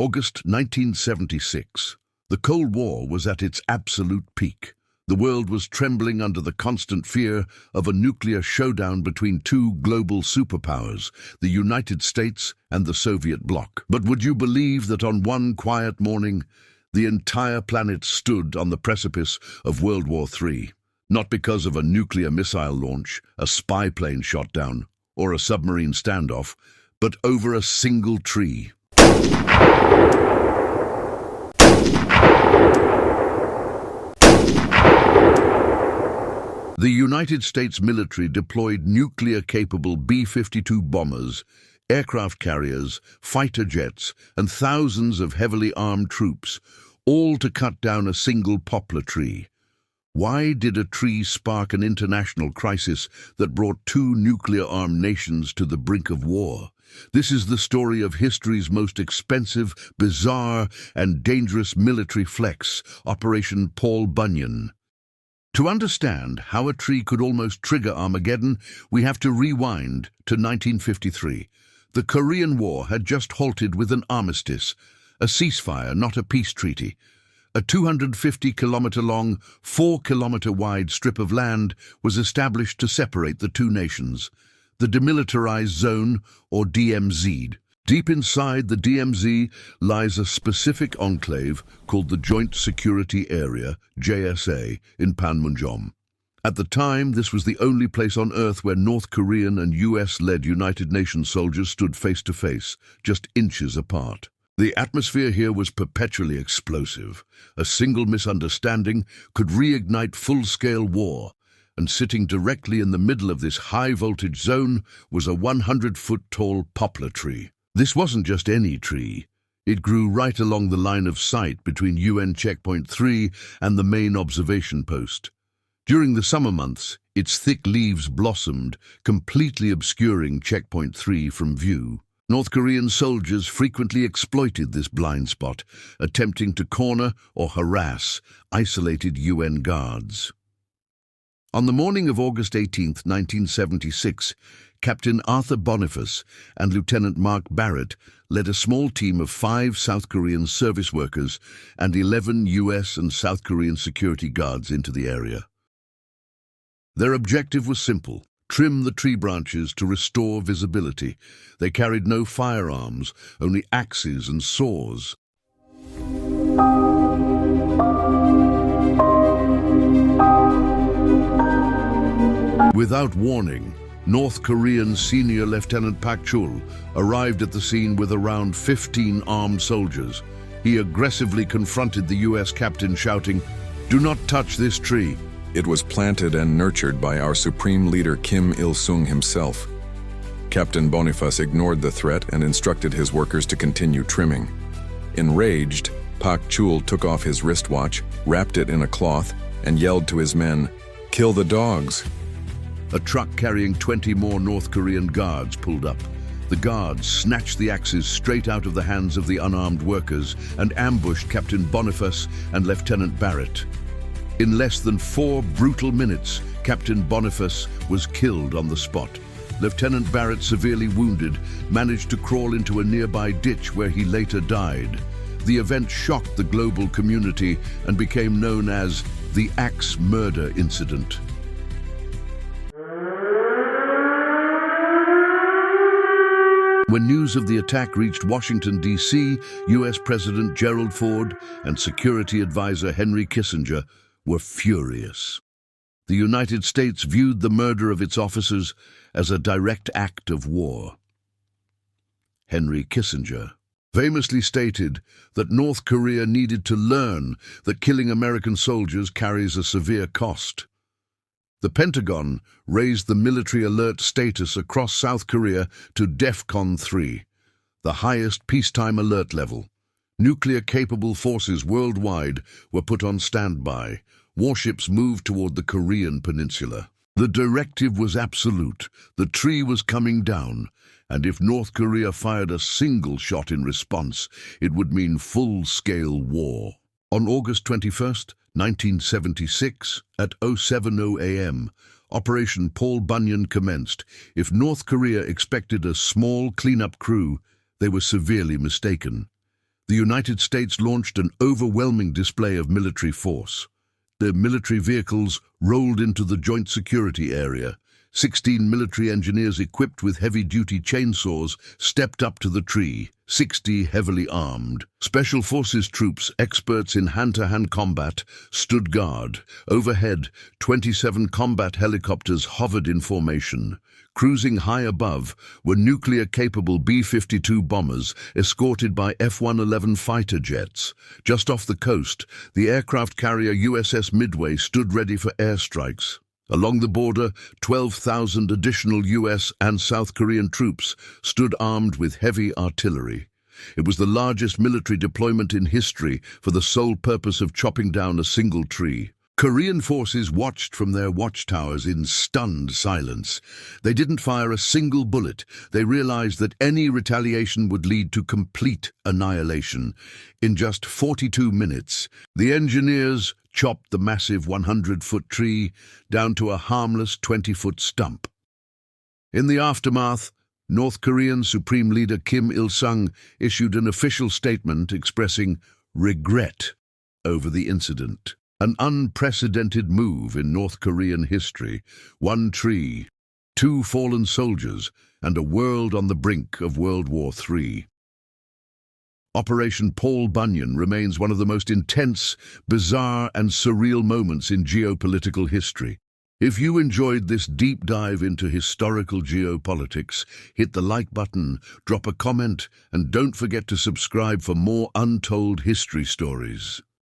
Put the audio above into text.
August 1976. The Cold War was at its absolute peak. The world was trembling under the constant fear of a nuclear showdown between two global superpowers, the United States and the Soviet bloc. But would you believe that on one quiet morning, the entire planet stood on the precipice of World War III? Not because of a nuclear missile launch, a spy plane shot down, or a submarine standoff, but over a single tree. The United States military deployed nuclear-capable B-52 bombers, aircraft carriers, fighter jets, and thousands of heavily armed troops, all to cut down a single poplar tree. Why did a tree spark an international crisis that brought two nuclear-armed nations to the brink of war? This is the story of history's most expensive, bizarre, and dangerous military flex, Operation Paul Bunyan. To understand how a tree could almost trigger Armageddon, we have to rewind to 1953. The Korean War had just halted with an armistice, a ceasefire, not a peace treaty. A 250-kilometer-long, 4-kilometer-wide strip of land was established to separate the two nations, the Demilitarized Zone, or DMZ. Deep inside the DMZ lies a specific enclave called the Joint Security Area, JSA, in Panmunjom. At the time, this was the only place on Earth where North Korean and US-led United Nations soldiers stood face to face, just inches apart. The atmosphere here was perpetually explosive. A single misunderstanding could reignite full-scale war, and sitting directly in the middle of this high-voltage zone was a 100-foot-tall poplar tree. This wasn't just any tree. It grew right along the line of sight between UN Checkpoint 3 and the main observation post. During the summer months, its thick leaves blossomed, completely obscuring Checkpoint 3 from view. North Korean soldiers frequently exploited this blind spot, attempting to corner or harass isolated UN guards. On the morning of August 18, 1976, Captain Arthur Boniface and Lieutenant Mark Barrett led a small team of 5 South Korean service workers and 11 US and South Korean security guards into the area. Their objective was simple: trim the tree branches to restore visibility. They carried no firearms, only axes and saws. Without warning, North Korean Senior Lieutenant Pak Chul arrived at the scene with around 15 armed soldiers. He aggressively confronted the US captain, shouting, "Do not touch this tree." It was planted and nurtured by our supreme leader Kim Il-sung himself. Captain Boniface ignored the threat and instructed his workers to continue trimming. Enraged, Pak Chul took off his wristwatch, wrapped it in a cloth, and yelled to his men, "Kill the dogs!" A truck carrying 20 more North Korean guards pulled up. The guards snatched the axes straight out of the hands of the unarmed workers and ambushed Captain Boniface and Lieutenant Barrett. In less than 4 brutal minutes, Captain Boniface was killed on the spot. Lieutenant Barrett, severely wounded, managed to crawl into a nearby ditch where he later died. The event shocked the global community and became known as the Axe Murder Incident. When news of the attack reached Washington, D.C., U.S. President Gerald Ford and Security Advisor Henry Kissinger were furious. The United States viewed the murder of its officers as a direct act of war. Henry Kissinger famously stated that North Korea needed to learn that killing American soldiers carries a severe cost. The Pentagon raised the military alert status across South Korea to DEFCON 3, the highest peacetime alert level. Nuclear-capable forces worldwide were put on standby. Warships moved toward the Korean peninsula. The directive was absolute. The tree was coming down, and if North Korea fired a single shot in response, it would mean full-scale war. On August 21st, 1976, at 07:00 a.m., Operation Paul Bunyan commenced. If North Korea expected a small cleanup crew, they were severely mistaken. The United States launched an overwhelming display of military force. Their military vehicles rolled into the joint security area. 16 military engineers equipped with heavy-duty chainsaws stepped up to the tree, 60 heavily armed. Special Forces troops, experts in hand-to-hand combat, stood guard. Overhead, 27 combat helicopters hovered in formation. Cruising high above were nuclear-capable B-52 bombers escorted by F-111 fighter jets. Just off the coast, the aircraft carrier USS Midway stood ready for airstrikes. Along the border, 12,000 additional US and South Korean troops stood armed with heavy artillery. It was the largest military deployment in history for the sole purpose of chopping down a single tree. Korean forces watched from their watchtowers in stunned silence. They didn't fire a single bullet. They realized that any retaliation would lead to complete annihilation. In just 42 minutes, the engineers chopped the massive 100-foot tree down to a harmless 20-foot stump. In the aftermath, North Korean Supreme Leader Kim Il-sung issued an official statement expressing regret over the incident. An unprecedented move in North Korean history. One tree, 2 fallen soldiers, and a world on the brink of World War III. Operation Paul Bunyan remains one of the most intense, bizarre, and surreal moments in geopolitical history. If you enjoyed this deep dive into historical geopolitics, hit the like button, drop a comment, and don't forget to subscribe for more untold history stories.